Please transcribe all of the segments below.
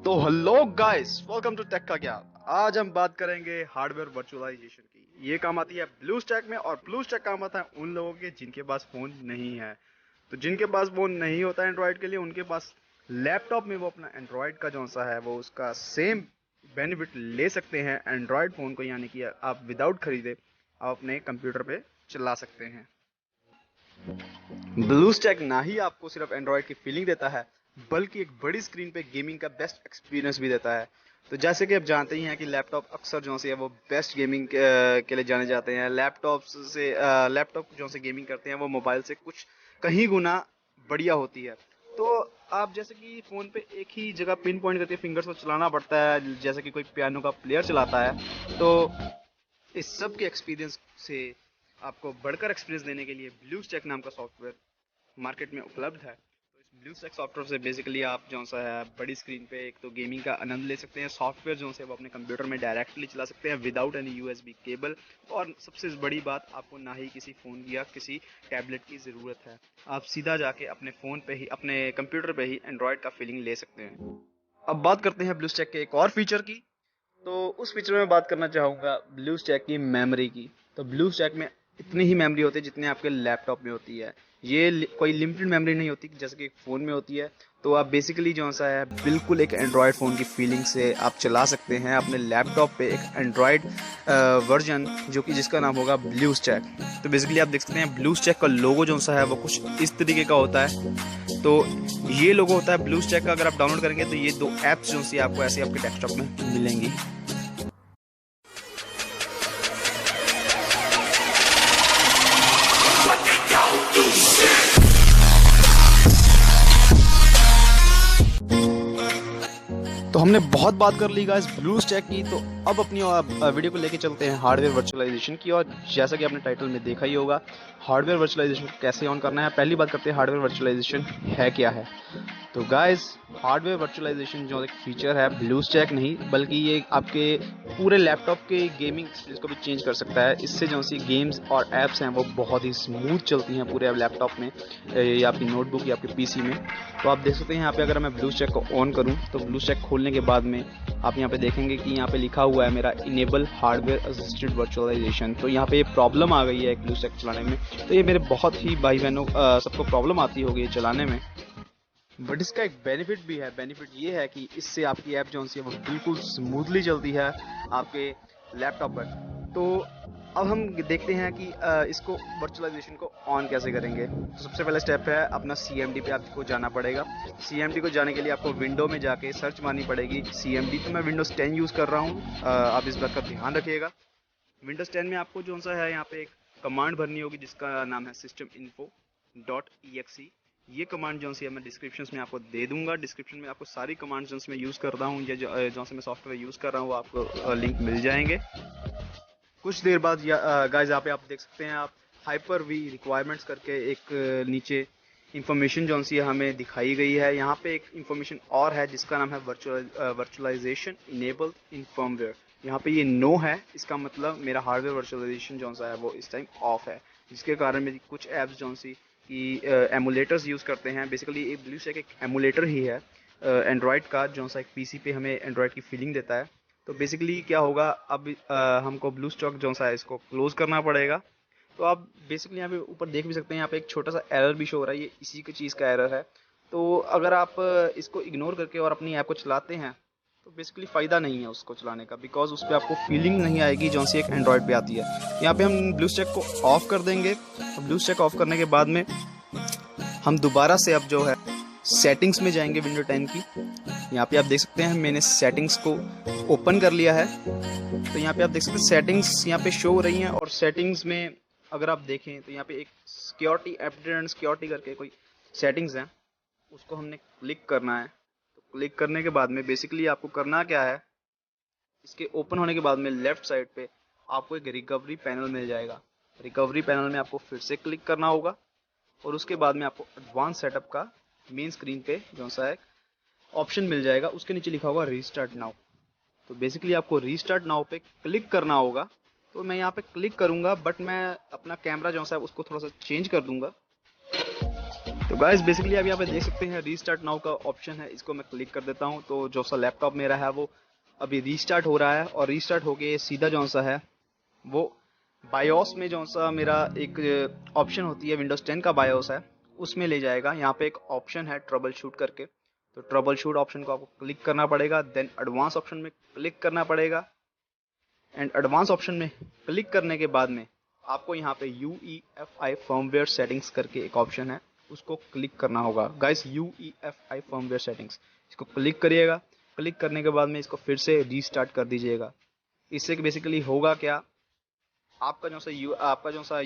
तो hello guys, welcome to tech का ज्ञान। आज हम बात करेंगे हार्डवेयर वर्चुअलाइजेशन की। ये काम आती है ब्लू स्टैक में, और ब्लू स्टैक काम आता है उन लोगों के जिनके पास फोन नहीं है। तो जिनके पास फोन नहीं होता है एंड्रॉयड के लिए, उनके पास लैपटॉप में वो अपना एंड्रॉयड का जो सा है वो उसका सेम बेनिफिट ले सकते हैं एंड्रॉयड फोन को, यानी कि आप विदाउट खरीदे आप अपने कंप्यूटर पे चला सकते हैं। ब्लू स्टैक ना ही आपको सिर्फ एंड्रॉयड की फीलिंग देता है, बल्कि एक बड़ी स्क्रीन पे गेमिंग का बेस्ट एक्सपीरियंस भी देता है। तो जैसे कि आप जानते ही हैं कि लैपटॉप अक्सर जो से है वो बेस्ट गेमिंग के लिए जाने जाते हैं। लैपटॉप जो से गेमिंग करते हैं वो मोबाइल से कुछ कहीं गुना बढ़िया होती है। तो आप जैसे कि फ़ोन पे एक ही जगह पिन पॉइंट करके फिंगर्स को चलाना पड़ता है, जैसे कि कोई पियानो का प्लेयर चलाता है। तो इस सब के एक्सपीरियंस से आपको बढ़कर एक्सपीरियंस देने के लिए ब्लू स्टैक नाम का सॉफ्टवेयर मार्केट में उपलब्ध है। तो इस ब्लू स्टैक सॉफ्टवेयर से बेसिकली आप जो सा है बड़ी स्क्रीन पे एक तो गेमिंग का आनंद ले सकते हैं। सॉफ्टवेयर जो है वो अपने कंप्यूटर में डायरेक्टली चला सकते हैं विदाउट एनी यूएसबी केबल। और सबसे बड़ी बात, आपको ना ही किसी फ़ोन या किसी टैबलेट की ज़रूरत है। आप सीधा जाके अपने फ़ोन पे ही, अपने कंप्यूटर पे ही एंड्रॉयड का फीलिंग ले सकते हैं। अब बात करते हैं ब्लू स्टैक के एक और फीचर की। तो उस फीचर में बात करना चाहूँगा ब्लू स्टैक की मेमोरी की। तो ब्लू स्टैक में इतनी ही मेमोरी होती है जितनी आपके लैपटॉप में होती है। ये कोई लिमिटेड मेमोरी नहीं होती जैसे कि फ़ोन में होती है। तो आप बेसिकली जो सा है बिल्कुल एक एंड्रॉयड फ़ोन की फीलिंग से आप चला सकते हैं अपने लैपटॉप पे एक एंड्रॉयड वर्जन, जो कि जिसका नाम होगा ब्लू स्टैक। तो बेसिकली आप देख सकते हैं ब्लू स्टैक का लोगो जो सा है वो कुछ इस तरीके का होता है। तो ये लोगो होता है ब्लू स्टैक का। अगर आप डाउनलोड करेंगे तो ये दो ऐप्स जो सी आपको ऐसे आपके डेस्कटॉप में मिलेंगी। तो हमने बहुत बात कर ली गाइस ब्लू स्टैक की। तो अब अपनी वीडियो को लेके चलते हैं हार्डवेयर वर्चुअलाइजेशन की। और जैसा कि आपने टाइटल में देखा ही होगा, हार्डवेयर वर्चुअलाइजेशन कैसे ऑन करना है। पहली बात करते हैं हार्डवेयर वर्चुअलाइजेशन है क्या है। तो गाइस, हार्डवेयर वर्चुअलाइजेशन जो एक फीचर है ब्लू स्टैक नहीं, बल्कि ये आपके पूरे लैपटॉप के गेमिंग एक्सपीरियंस को भी चेंज कर सकता है। इससे जो सी गेम्स और एप्स हैं वो बहुत ही स्मूथ चलती हैं पूरे लैपटॉप में या आपकी नोटबुक या आपके पीसी में। तो आप देख सकते हैं यहाँ पे, अगर मैं ब्लू स्टैक को ऑन करूँ तो ब्लू स्टैक खोलने के बाद में आप यहाँ पे देखेंगे कि यहाँ पे लिखा हुआ है मेरा इनेबल हार्डवेयर असिस्टेड वर्चुअलाइजेशन। तो यहाँ पे ये प्रॉब्लम आ गई है एक ब्लू स्टैक चलाने में। तो ये मेरे बहुत ही भाई बहनों सबको प्रॉब्लम आती होगी चलाने में। बट इसका एक बेनिफिट भी है। बेनिफिट ये है कि इससे आपकी ऐप जो है वो बिल्कुल स्मूथली चलती है आपके लैपटॉप पर। तो अब हम देखते हैं कि इसको वर्चुअलाइजेशन को ऑन कैसे करेंगे। तो सबसे पहला स्टेप है अपना CMD पे आपको जाना पड़ेगा। CMD को जाने के लिए आपको विंडो में जाके सर्च मारनी पड़ेगी CMD। तो मैं विंडोज 10 यूज़ कर रहा हूँ, आप इस बात का ध्यान रखिएगा। विंडोज 10 में आपको जो सा है यहाँ पे एक कमांड भरनी होगी जिसका नाम है systeminfo.exe। ये कमांड जो सी है मैं डिस्क्रिप्शन में आपको दे दूंगा। डिस्क्रिप्शन में आपको सारी कमांड जो मैं यूज़ कर रहा हूँ या जो से मैं सॉफ्टवेयर यूज़ कर रहा हूँ वो आपको लिंक मिल जाएंगे। कुछ देर बाद गाइस यहाँ पे आप देख सकते हैं, आप हाइपर वी रिक्वायरमेंट्स करके एक नीचे इंफॉर्मेशन जो सी हमें दिखाई गई है। यहाँ पे एक इंफॉर्मेशन और है जिसका नाम है वर्चुअलाइजेशन इनेबल्ड इन फर्मवेयर। यहाँ पे ये नो है, इसका मतलब मेरा हार्डवेयर वर्चुअलाइजेशन जो सा है वो इस टाइम ऑफ है, जिसके कारण मेरी कुछ ऐप्स जो सी कि एमुलेटर्स यूज़ करते हैं। बेसिकली एक ब्लू स्टैक एक एमुलेटर ही है एंड्रॉयड का, जो सा एक पीसी पे हमें एंड्रॉयड की फीलिंग देता है। तो बेसिकली क्या होगा, अब हमको ब्लू स्टैक जो सा है इसको क्लोज करना पड़ेगा। तो आप बेसिकली यहाँ पे ऊपर देख भी सकते हैं, यहाँ पे एक छोटा सा एरर भी शो हो रहा है, ये इसी की चीज़ का एरर है। तो अगर आप इसको इग्नोर करके और अपनी ऐप को चलाते हैं तो बेसिकली फ़ायदा नहीं है उसको चलाने का, बिकॉज उस पर आपको फीलिंग नहीं आएगी जो सी एक एंड्रॉयड पे आती है। यहाँ पे हम ब्लू स्टैक को ऑफ कर देंगे। तो ब्लू स्टैक ऑफ करने के बाद में हम दोबारा से अब जो है सेटिंग्स में जाएंगे विंडो 10 की। यहाँ पे आप देख सकते हैं मैंने सेटिंग्स को ओपन कर लिया है। तो यहाँ पे आप देख सकते हैं सेटिंग्स यहाँ पे शो हो रही हैं। और सेटिंग्स में अगर आप देखें तो यहाँ पे एक सिक्योरिटी अपडेट एंड सिक्योरिटी करके कोई सेटिंग्स हैं, उसको हमने क्लिक करना है। तो क्लिक करने के बाद में बेसिकली आपको करना क्या है, इसके ओपन होने के बाद में लेफ्ट साइड पे आपको एक रिकवरी पैनल मिल जाएगा। रिकवरी पैनल में आपको फिर से क्लिक करना होगा और उसके बाद में आपको एडवांस सेटअप का मेन स्क्रीन पे जो सा है ऑप्शन मिल जाएगा, उसके नीचे लिखा होगा रीस्टार्ट नाउ। तो बेसिकली आपको रीस्टार्ट नाउ पे क्लिक करना होगा। तो मैं यहाँ पे क्लिक करूंगा, बट मैं अपना कैमरा जो सा है उसको थोड़ा सा चेंज कर दूंगा। तो गाइस बेसिकली आप यहाँ पे देख सकते हैं रीस्टार्ट नाउ का ऑप्शन है, इसको मैं क्लिक कर देता हूँ। तो जो सा लैपटॉप मेरा है वो अभी रीस्टार्ट हो रहा है और रीस्टार्ट होके सीधा जो सा है वो बायोस में जो सा मेरा एक ऑप्शन होती है विंडोज 10 का बायोस है उसमें ले जाएगा। यहाँ पे एक ऑप्शन है ट्रबल शूट करके, तो ट्रबल शूट ऑप्शन को आपको क्लिक करना पड़ेगा, देन एडवांस ऑप्शन में क्लिक करना पड़ेगा। एंड एडवांस ऑप्शन में क्लिक करने के बाद में आपको यहाँ पे UEFI फर्मवेयर सेटिंग्स करके एक ऑप्शन है, उसको क्लिक करना होगा। गाइस UEFI फर्मवेयर सेटिंग्स, इसको क्लिक करिएगा। क्लिक करने के बाद में इसको फिर से रीस्टार्ट कर दीजिएगा। इससे बेसिकली होगा क्या, आपका जो सा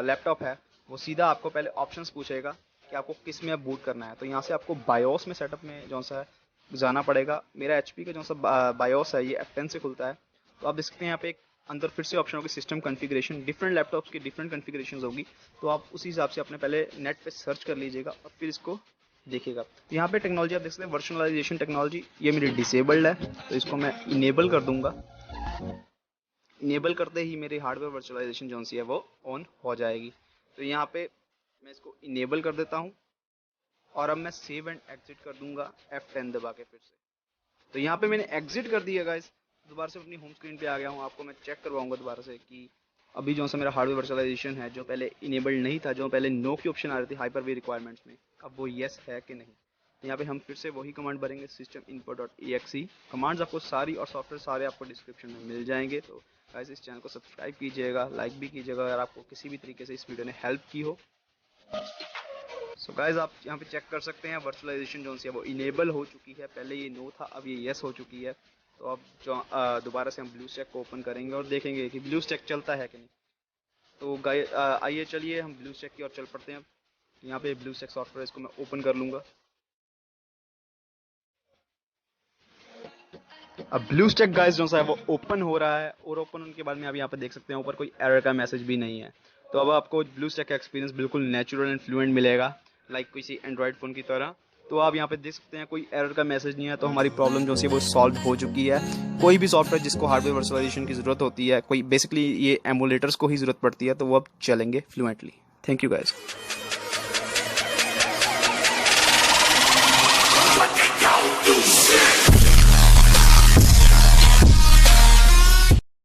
लैपटॉप है वो सीधा आपको पहले ऑप्शंस पूछेगा कि आपको किस में बूट करना है। तो यहाँ से आपको बायोस में सेटअप में जो सा जाना पड़ेगा। मेरा HP का जो सा बायोस है ये F10 से खुलता है। तो आप देख सकते हैं यहाँ पे एक अंदर फिर से ऑप्शन होगी सिस्टम कॉन्फ़िगरेशन। डिफरेंट लैपटॉप्स की डिफरेंट कॉन्फ़िगरेशंस होगी, तो आप उसी हिसाब से अपने पहले नेट पे सर्च कर लीजिएगा और फिर इसको देखिएगा। तो यहाँ पे टेक्नोलॉजी आप देख सकते हैं वर्चुअलाइजेशन टेक्नोलॉजी, ये मेरी डिसेबल्ड है, तो इसको मैं इनेबल कर दूंगा। इनेबल करते ही मेरी हार्डवेयर वर्चुअलाइजेशन जो सी है वो ऑन हो जाएगी। तो यहाँ पे मैं इसको इनेबल कर देता हूँ और अब मैं सेव एंड एग्जिट कर दूंगा F10 दबा के फिर से। तो यहाँ पे मैंने एग्जिट कर दिया गाइस, दोबारा से अपनी होम स्क्रीन पे आ गया हूँ। आपको मैं चेक करवाऊंगा दोबारा से कि अभी जो सा मेरा हार्डवेयर वर्चुअलाइजेशन है जो पहले इनेबल्ड नहीं था, जो पहले नो की ऑप्शन आ रही थी हाइपर-वी रिक्वायरमेंट्स में, अब वो येस है कि नहीं। यहाँ पे हम फिर से वही कमांड भरेंगे systeminfo.exe। कमांड्स आपको सारी और सॉफ्टवेयर सारे आपको डिस्क्रिप्शन में मिल जाएंगे। तो गाइस इस चैनल को सब्सक्राइब कीजिएगा, लाइक भी कीजिएगा अगर आपको किसी भी तरीके से इस वीडियो ने हेल्प की हो। सो गाइस आप यहाँ पे चेक कर सकते हैं वर्चुअलाइजेशन जो है वो इनेबल हो चुकी है, पहले ये नो था अब ये येस हो चुकी है। तो अब जो दोबारा से हम ब्लूस्टैक को ओपन करेंगे और देखेंगे कि ब्लूस्टैक चलता है कि नहीं। तो गाइस आइए चलिए हम ब्लूस्टैक की ओर चल पड़ते हैं। यहाँ पे ब्लूस्टैक सॉफ्टवेयर इसको मैं ओपन कर लूँगा। अब ब्लूस्टैक गाइस जो है वो ओपन हो रहा है और ओपन होने के बाद में आप यहाँ पे देख सकते हैं ऊपर कोई एरर का मैसेज भी नहीं है। तो अब आपको ब्लूस्टैक का एक्सपीरियंस बिल्कुल नेचुरल एंड फ्लुएंट मिलेगा, लाइक किसी एंड्रॉयड फ़ोन की तरह। तो आप यहाँ पे देख सकते हैं कोई एरर का मैसेज नहीं है, तो हमारी प्रॉब्लम जो है वो सॉल्व हो चुकी है। कोई भी सॉफ्टवेयर जिसको हार्डवेयर वर्चुअलाइजेशन की ज़रूरत होती है, कोई बेसिकली ये एमुलेटर्स को ही ज़रूरत पड़ती है, तो वो अब चलेंगे फ्लुएंटली। Thank you guys.